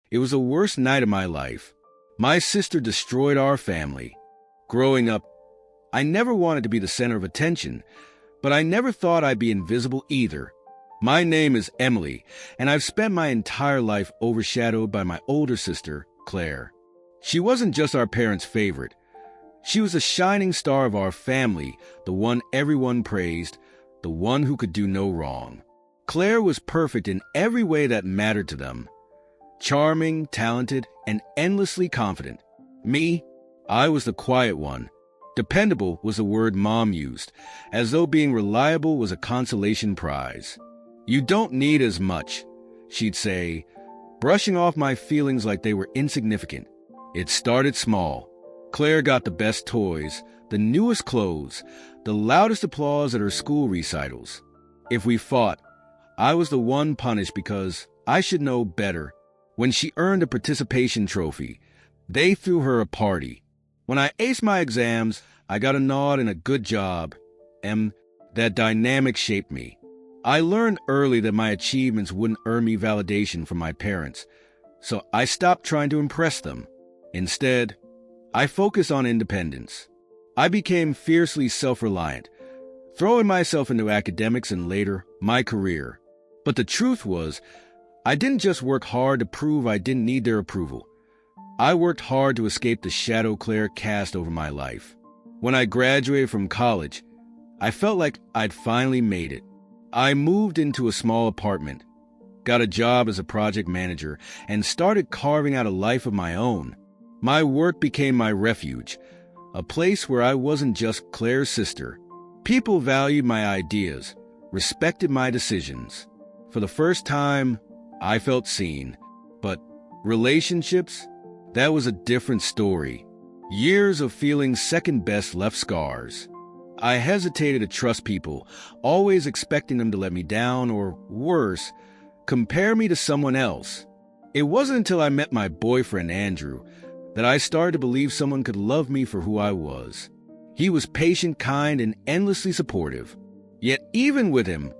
It was the worst night of my life. My sister destroyed our family. Growing up, I never wanted to be the center of attention, but I never thought I'd be invisible either. My name is Emily, and I've spent my entire life overshadowed by my older sister, Claire. She wasn't just our parents' favorite. She was the shining star of our family, the one everyone praised, the one who could do no wrong. Claire was perfect in every way that mattered to them. Charming, talented, and endlessly confident. Me, I was the quiet one. Dependable was the word Mom used, as though being reliable was a consolation prize. "You don't need as much," she'd say, brushing off my feelings like they were insignificant. It started small. Claire got the best toys, the newest clothes, the loudest applause at her school recitals. If we fought, I was the one punished because I should know better. When she earned a participation trophy, they threw her a party. When I aced my exams, I got a nod and a good job. That dynamic shaped me. I learned early that my achievements wouldn't earn me validation from my parents, so I stopped trying to impress them. Instead, I focused on independence. I became fiercely self-reliant, throwing myself into academics and later, my career. But the truth was, I didn't just work hard to prove I didn't need their approval. I worked hard to escape the shadow Claire cast over my life. When I graduated from college, I felt like I'd finally made it. I moved into a small apartment, got a job as a project manager, and started carving out a life of my own. My work became my refuge, a place where I wasn't just Claire's sister. People valued my ideas, respected my decisions. For the first time, I felt seen. But relationships? That was a different story. Years of feeling second best left scars. I hesitated to trust people, always expecting them to let me down or, worse, compare me to someone else. It wasn't until I met my boyfriend, Andrew, that I started to believe someone could love me for who I was. He was patient, kind, and endlessly supportive. Yet even with him,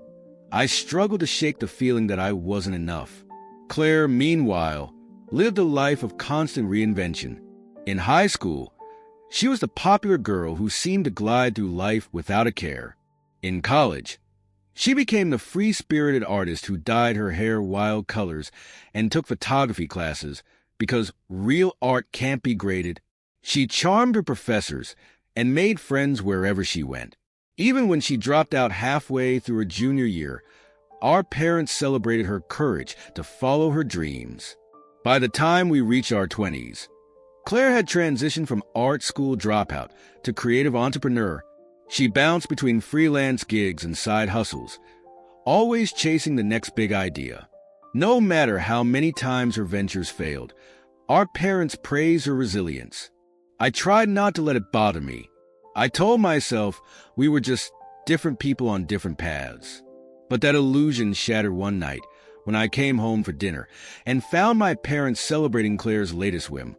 I struggled to shake the feeling that I wasn't enough. Claire, meanwhile, lived a life of constant reinvention. In high school, she was the popular girl who seemed to glide through life without a care. In college, she became the free-spirited artist who dyed her hair wild colors and took photography classes because real art can't be graded. She charmed her professors and made friends wherever she went. Even when she dropped out halfway through her junior year, our parents celebrated her courage to follow her dreams. By the time we reached our 20s, Claire had transitioned from art school dropout to creative entrepreneur. She bounced between freelance gigs and side hustles, always chasing the next big idea. No matter how many times her ventures failed, our parents praised her resilience. I tried not to let it bother me. I told myself we were just different people on different paths. But that illusion shattered one night when I came home for dinner and found my parents celebrating Claire's latest whim.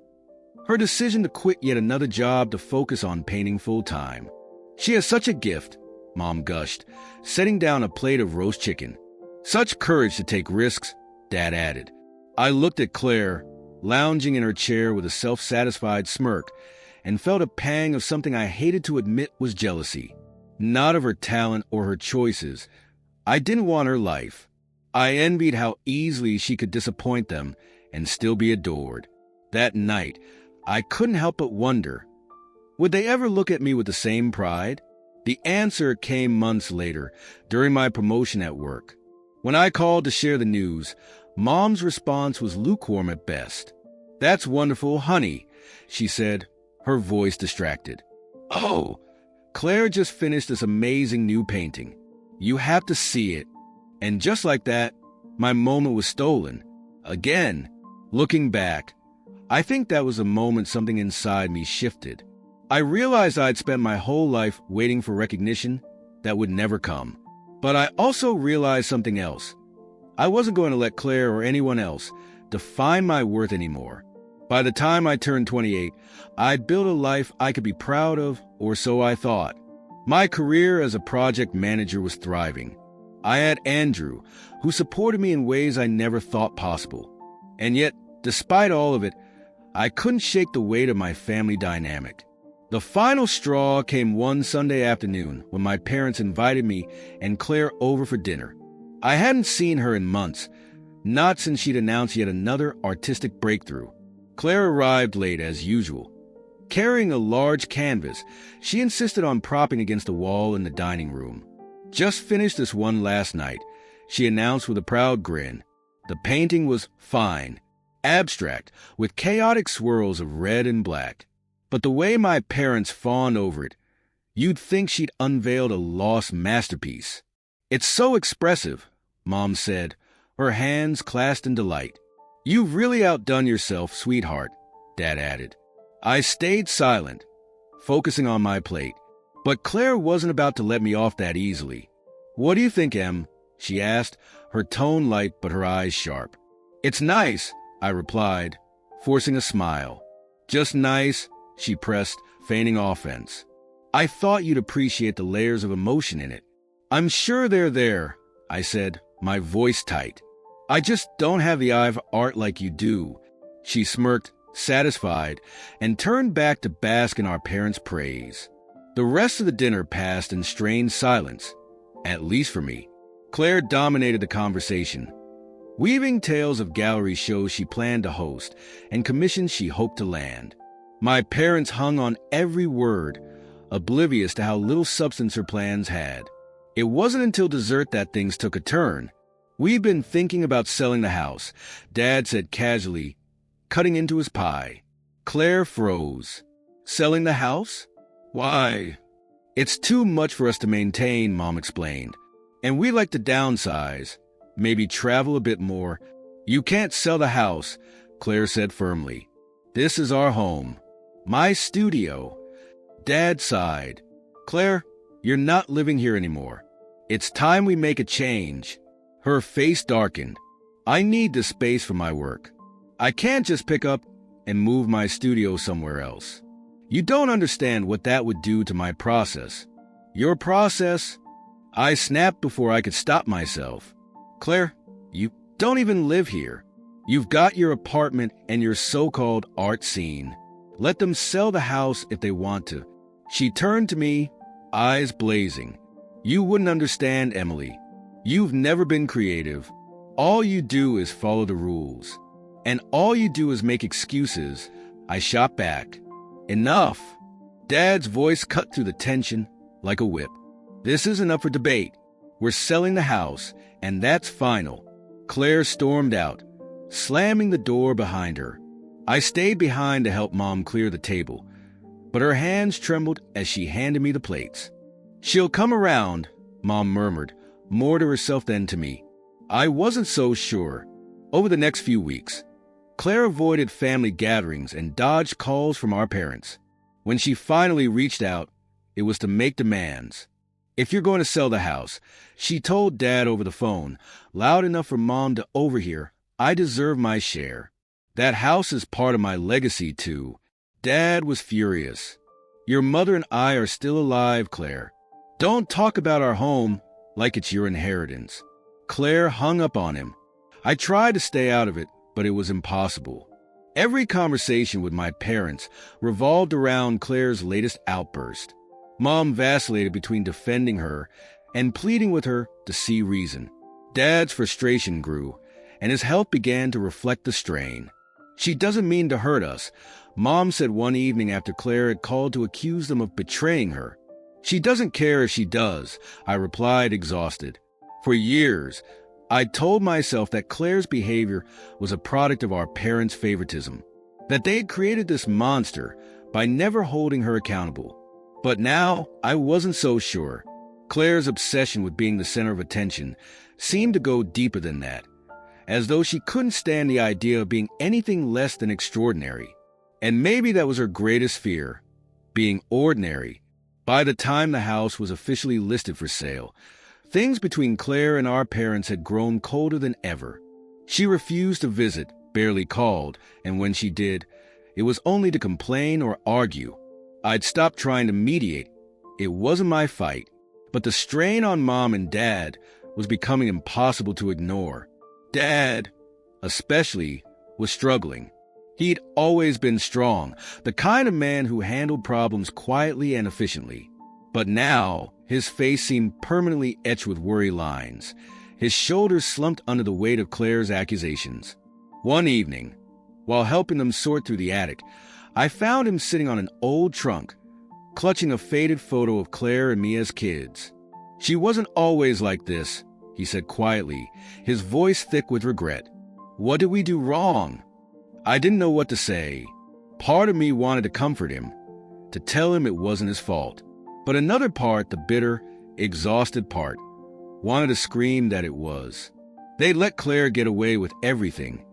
Her decision to quit yet another job to focus on painting full-time. "She has such a gift," Mom gushed, setting down a plate of roast chicken. "Such courage to take risks," Dad added. I looked at Claire, lounging in her chair with a self-satisfied smirk, and felt a pang of something I hated to admit was jealousy. Not of her talent or her choices. I didn't want her life. I envied how easily she could disappoint them and still be adored. That night, I couldn't help but wonder, would they ever look at me with the same pride? The answer came months later, during my promotion at work. When I called to share the news, Mom's response was lukewarm at best. "That's wonderful, honey," she said, her voice distracted. "Oh, Claire just finished this amazing new painting. You have to see it." And just like that, my moment was stolen. Again, looking back, I think that was the moment something inside me shifted. I realized I'd spent my whole life waiting for recognition that would never come. But I also realized something else. I wasn't going to let Claire or anyone else define my worth anymore. By the time I turned 28, I'd built a life I could be proud of, or so I thought. My career as a project manager was thriving. I had Andrew, who supported me in ways I never thought possible. And yet, Despite all of it, I couldn't shake the weight of my family dynamic. The final straw came one Sunday afternoon when my parents invited me and Claire over for dinner. I hadn't seen her in months, not since she'd announced yet another artistic breakthrough. Claire arrived late as usual. Carrying a large canvas, she insisted on propping against the wall in the dining room. "Just finished this one last night," she announced with a proud grin. The painting was fine, abstract, with chaotic swirls of red and black. But the way my parents fawned over it, you'd think she'd unveiled a lost masterpiece. "It's so expressive," Mom said, her hands clasped in delight. "You've really outdone yourself, sweetheart," Dad added. I stayed silent, focusing on my plate. But Claire wasn't about to let me off that easily. "What do you think, Em?" she asked, her tone light but her eyes sharp. "It's nice," I replied, forcing a smile. "Just nice," she pressed, feigning offense. "I thought you'd appreciate the layers of emotion in it." "I'm sure they're there," I said, my voice tight. "I just don't have the eye for art like you do." She smirked, satisfied, and turned back to bask in our parents' praise. The rest of the dinner passed in strained silence, at least for me. Claire dominated the conversation, weaving tales of gallery shows she planned to host and commissions she hoped to land. My parents hung on every word, oblivious to how little substance her plans had. It wasn't until dessert that things took a turn. "We've been thinking about selling the house," Dad said casually, cutting into his pie. Claire froze. "Selling the house? Why?" "It's too much for us to maintain," Mom explained. "And we like to downsize, maybe travel a bit more." "You can't sell the house," Claire said firmly. "This is our home. My studio." Dad sighed. "Claire, you're not living here anymore. It's time we make a change." Her face darkened. "I need the space for my work. I can't just pick up and move my studio somewhere else. You don't understand what that would do to my process." "Your process?" I snapped before I could stop myself. "Claire, you don't even live here. You've got your apartment and your so-called art scene. Let them sell the house if they want to." She turned to me, eyes blazing. "You wouldn't understand, Emily. You've never been creative. All you do is follow the rules. And all you do is make excuses." I shot back. "Enough." Dad's voice cut through the tension like a whip. "This isn't up for debate. We're selling the house, and that's final." Claire stormed out, slamming the door behind her. I stayed behind to help Mom clear the table, but her hands trembled as she handed me the plates. "She'll come around," Mom murmured, more to herself than to me. I wasn't so sure. Over the next few weeks, Claire avoided family gatherings and dodged calls from our parents. When she finally reached out, it was to make demands. "If you're going to sell the house," she told Dad over the phone, loud enough for Mom to overhear, "I deserve my share. That house is part of my legacy, too." Dad was furious. "Your mother and I are still alive, Claire. Don't talk about our home like it's your inheritance." Claire hung up on him. I tried to stay out of it, but it was impossible. Every conversation with my parents revolved around Claire's latest outburst. Mom vacillated between defending her and pleading with her to see reason. Dad's frustration grew, and his health began to reflect the strain. "She doesn't mean to hurt us," Mom said one evening after Claire had called to accuse them of betraying her. "She doesn't care if she does," I replied, exhausted. For years, I told myself that Claire's behavior was a product of our parents' favoritism, that they had created this monster by never holding her accountable. But now, I wasn't so sure. Claire's obsession with being the center of attention seemed to go deeper than that, as though she couldn't stand the idea of being anything less than extraordinary. And maybe that was her greatest fear, being ordinary. By the time the house was officially listed for sale, things between Claire and our parents had grown colder than ever. She refused to visit, barely called, and when she did, it was only to complain or argue. I'd stopped trying to mediate. It wasn't my fight. But the strain on Mom and Dad was becoming impossible to ignore. Dad, especially, was struggling. He'd always been strong, the kind of man who handled problems quietly and efficiently. But now, his face seemed permanently etched with worry lines. His shoulders slumped under the weight of Claire's accusations. One evening, while helping them sort through the attic, I found him sitting on an old trunk, clutching a faded photo of Claire and me as kids. "She wasn't always like this," he said quietly, his voice thick with regret. "What did we do wrong?" I didn't know what to say. Part of me wanted to comfort him, to tell him it wasn't his fault. But another part, the bitter, exhausted part, wanted to scream that it was. They'd let Claire get away with everything,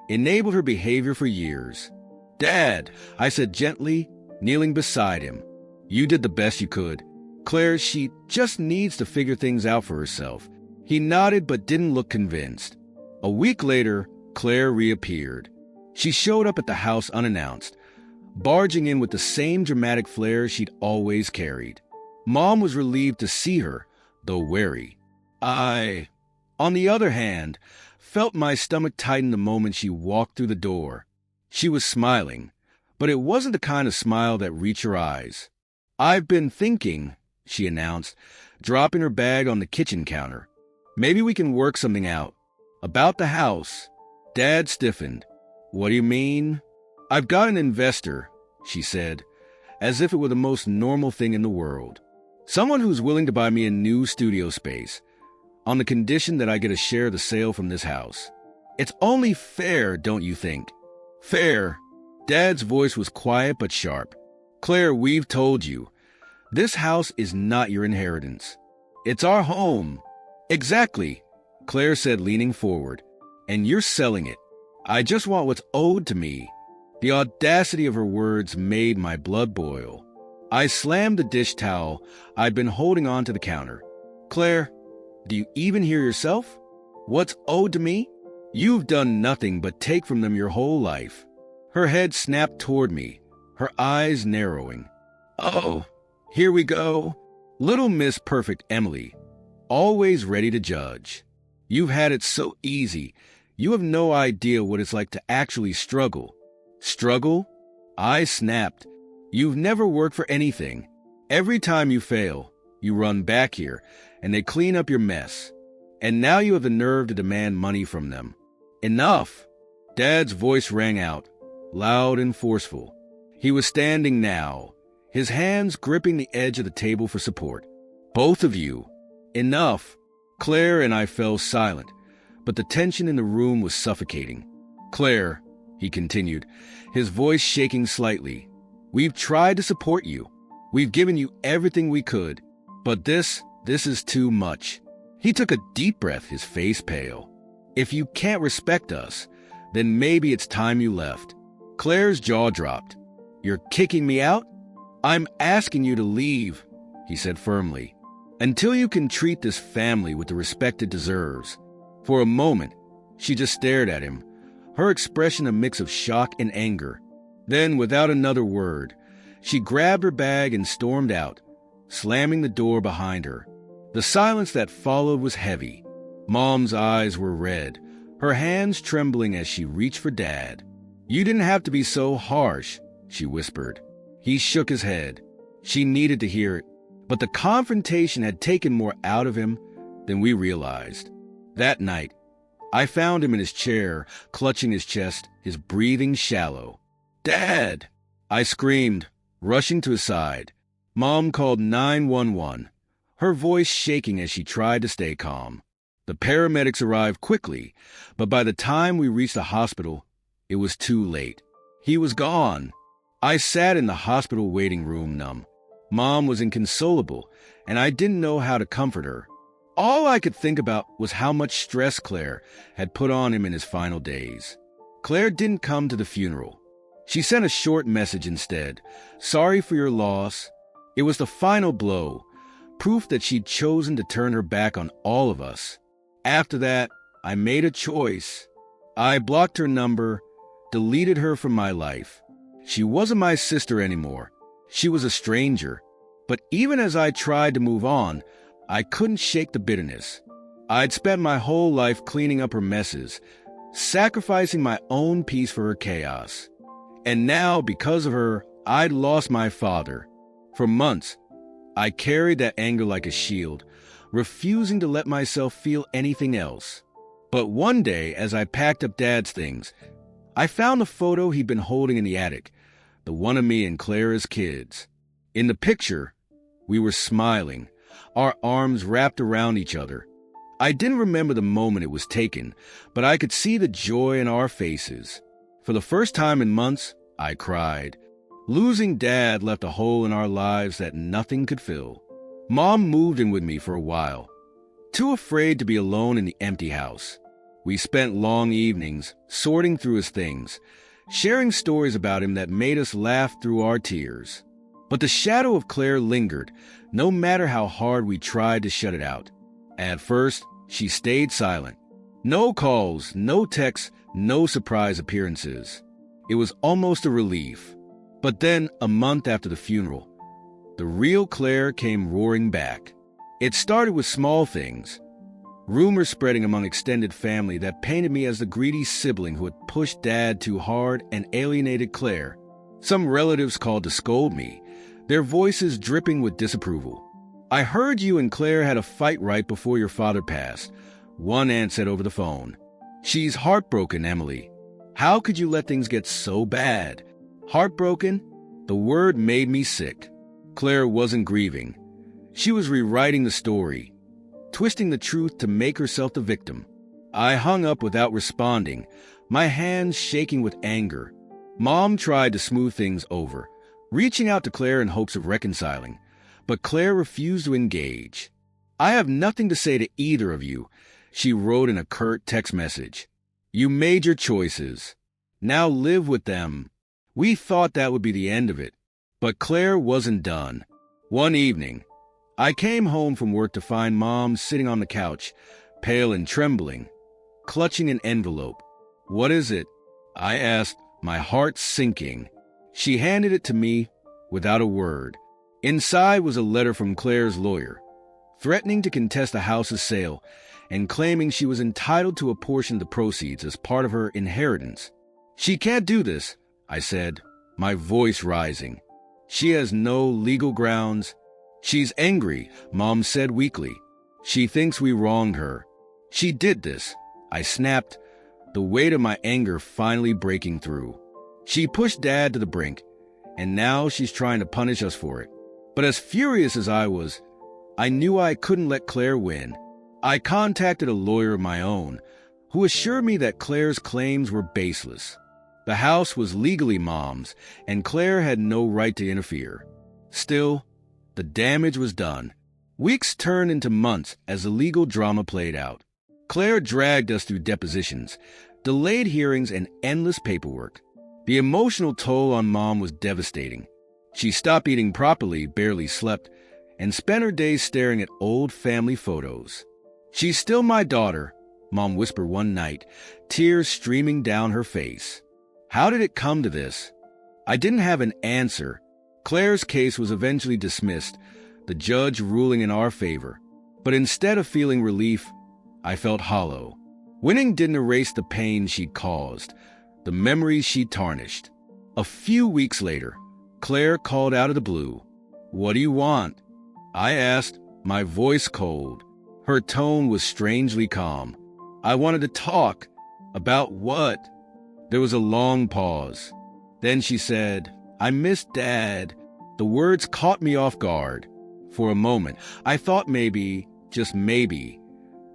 enabled her behavior for years. "Dad," I said gently, kneeling beside him, "you did the best you could. Claire, she just needs to figure things out for herself." He nodded but didn't look convinced. A week later, Claire reappeared. She showed up at the house unannounced, barging in with the same dramatic flair she'd always carried. Mom was relieved to see her, though wary. I, on the other hand, felt my stomach tighten the moment she walked through the door. She was smiling, but it wasn't the kind of smile that reached her eyes. "I've been thinking," she announced, dropping her bag on the kitchen counter. "Maybe we can work something out. About the house." Dad stiffened. "What do you mean?" "I've got an investor," she said, as if it were the most normal thing in the world. "Someone who's willing to buy me a new studio space, on the condition that I get a share of the sale from this house. It's only fair, don't you think?" "Fair?" Dad's voice was quiet but sharp. "Claire, we've told you. This house is not your inheritance. It's our home." "Exactly," Claire said, leaning forward. "And you're selling it. I just want what's owed to me." The audacity of her words made my blood boil. I slammed the dish towel I'd been holding onto the counter. "Claire, do you even hear yourself? What's owed to me? You've done nothing but take from them your whole life." Her head snapped toward me, her eyes narrowing. "Oh, here we go. Little Miss Perfect Emily, always ready to judge. You've had it so easy. You have no idea what it's like to actually struggle." "Struggle?" I snapped. "You've never worked for anything. Every time you fail, you run back here, and they clean up your mess. And now you have the nerve to demand money from them. Enough!" Dad's voice rang out, loud and forceful. He was standing now, his hands gripping the edge of the table for support. "Both of you. Enough." Claire and I fell silent, but the tension in the room was suffocating. "Claire," he continued, his voice shaking slightly, "we've tried to support you. We've given you everything we could. But this is too much." He took a deep breath, his face pale. "If you can't respect us, then maybe it's time you left." Claire's jaw dropped. "You're kicking me out?" "I'm asking you to leave," he said firmly, "until you can treat this family with the respect it deserves." For a moment, she just stared at him, her expression a mix of shock and anger. Then, without another word, she grabbed her bag and stormed out, slamming the door behind her. The silence that followed was heavy. Mom's eyes were red, her hands trembling as she reached for Dad. "You didn't have to be so harsh," she whispered. He shook his head. She needed to hear it, but the confrontation had taken more out of him than we realized. That night, I found him in his chair, clutching his chest, his breathing shallow. "Dad!" I screamed, rushing to his side. Mom called 911, her voice shaking as she tried to stay calm. The paramedics arrived quickly, but by the time we reached the hospital, it was too late. He was gone. I sat in the hospital waiting room numb. Mom was inconsolable, and I didn't know how to comfort her. All I could think about was how much stress Claire had put on him in his final days. Claire didn't come to the funeral. She sent a short message instead. "Sorry for your loss." It was the final blow, proof that she'd chosen to turn her back on all of us. After that, I made a choice. I blocked her number, deleted her from my life. She wasn't my sister anymore. She was a stranger. But even as I tried to move on, I couldn't shake the bitterness. I'd spent my whole life cleaning up her messes, sacrificing my own peace for her chaos. And now, because of her, I'd lost my father. For months, I carried that anger like a shield, refusing to let myself feel anything else. But one day, as I packed up Dad's things, I found the photo he'd been holding in the attic, the one of me and Claire as kids. In the picture, we were smiling, our arms wrapped around each other. I didn't remember the moment it was taken, but I could see the joy in our faces. For the first time in months, I cried. Losing Dad left a hole in our lives that nothing could fill. Mom moved in with me for a while, too afraid to be alone in the empty house. We spent long evenings sorting through his things, sharing stories about him that made us laugh through our tears. But the shadow of Claire lingered, no matter how hard we tried to shut it out. At first, she stayed silent. No calls, no texts, no surprise appearances. It was almost a relief. But then, a month after the funeral, the real Claire came roaring back. It started with small things. Rumors spreading among extended family that painted me as the greedy sibling who had pushed Dad too hard and alienated Claire. Some relatives called to scold me, their voices dripping with disapproval. "I heard you and Claire had a fight right before your father passed," one aunt said over the phone. "She's heartbroken, Emily. How could you let things get so bad?" Heartbroken? The word made me sick. Claire wasn't grieving. She was rewriting the story, twisting the truth to make herself the victim. I hung up without responding, my hands shaking with anger. Mom tried to smooth things over, reaching out to Claire in hopes of reconciling, but Claire refused to engage. "I have nothing to say to either of you," she wrote in a curt text message. "You made your choices. Now live with them." We thought that would be the end of it, but Claire wasn't done. One evening, I came home from work to find Mom sitting on the couch, pale and trembling, clutching an envelope. "What is it?" I asked, my heart sinking. She handed it to me without a word. Inside was a letter from Claire's lawyer, threatening to contest the house's sale and claiming she was entitled to a portion of the proceeds as part of her inheritance. "She can't do this," I said, my voice rising. "She has no legal grounds." "She's angry," Mom said weakly. "She thinks we wronged her." "She did this," I snapped, the weight of my anger finally breaking through. "She pushed Dad to the brink, and now she's trying to punish us for it." But as furious as I was, I knew I couldn't let Claire win. I contacted a lawyer of my own, who assured me that Claire's claims were baseless. The house was legally Mom's, and Claire had no right to interfere. Still, the damage was done. Weeks turned into months as the legal drama played out. Claire dragged us through depositions, delayed hearings, and endless paperwork. The emotional toll on Mom was devastating. She stopped eating properly, barely slept, and spent her days staring at old family photos. "She's still my daughter," Mom whispered one night, tears streaming down her face. How did it come to this? I didn't have an answer. Claire's case was eventually dismissed, the judge ruling in our favor. But instead of feeling relief, I felt hollow. Winning didn't erase the pain she'd caused, the memories she'd tarnished. A few weeks later, Claire called out of the blue. "What do you want?" I asked, my voice cold. Her tone was strangely calm. "I wanted to talk." "About what?" There was a long pause. Then she said, "I miss Dad." The words caught me off guard. For a moment, I thought maybe, just maybe,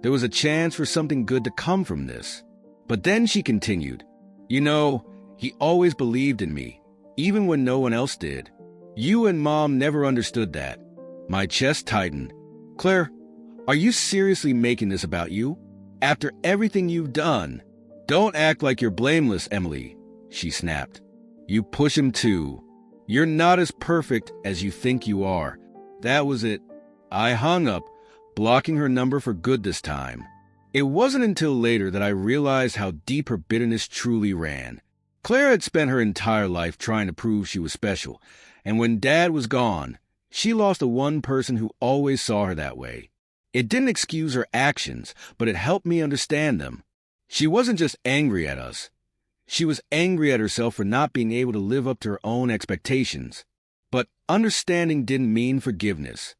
there was a chance for something good to come from this. But then she continued, "You know, he always believed in me, even when no one else did. You and Mom never understood that." My chest tightened. "Claire, are you seriously making this about you? After everything you've done?" "Don't act like you're blameless, Emily," she snapped. "You push him too. You're not as perfect as you think you are." That was it. I hung up, blocking her number for good this time. It wasn't until later that I realized how deep her bitterness truly ran. Claire had spent her entire life trying to prove she was special, and when Dad was gone, she lost the one person who always saw her that way. It didn't excuse her actions, but it helped me understand them. She wasn't just angry at us. She was angry at herself for not being able to live up to her own expectations. But understanding didn't mean forgiveness.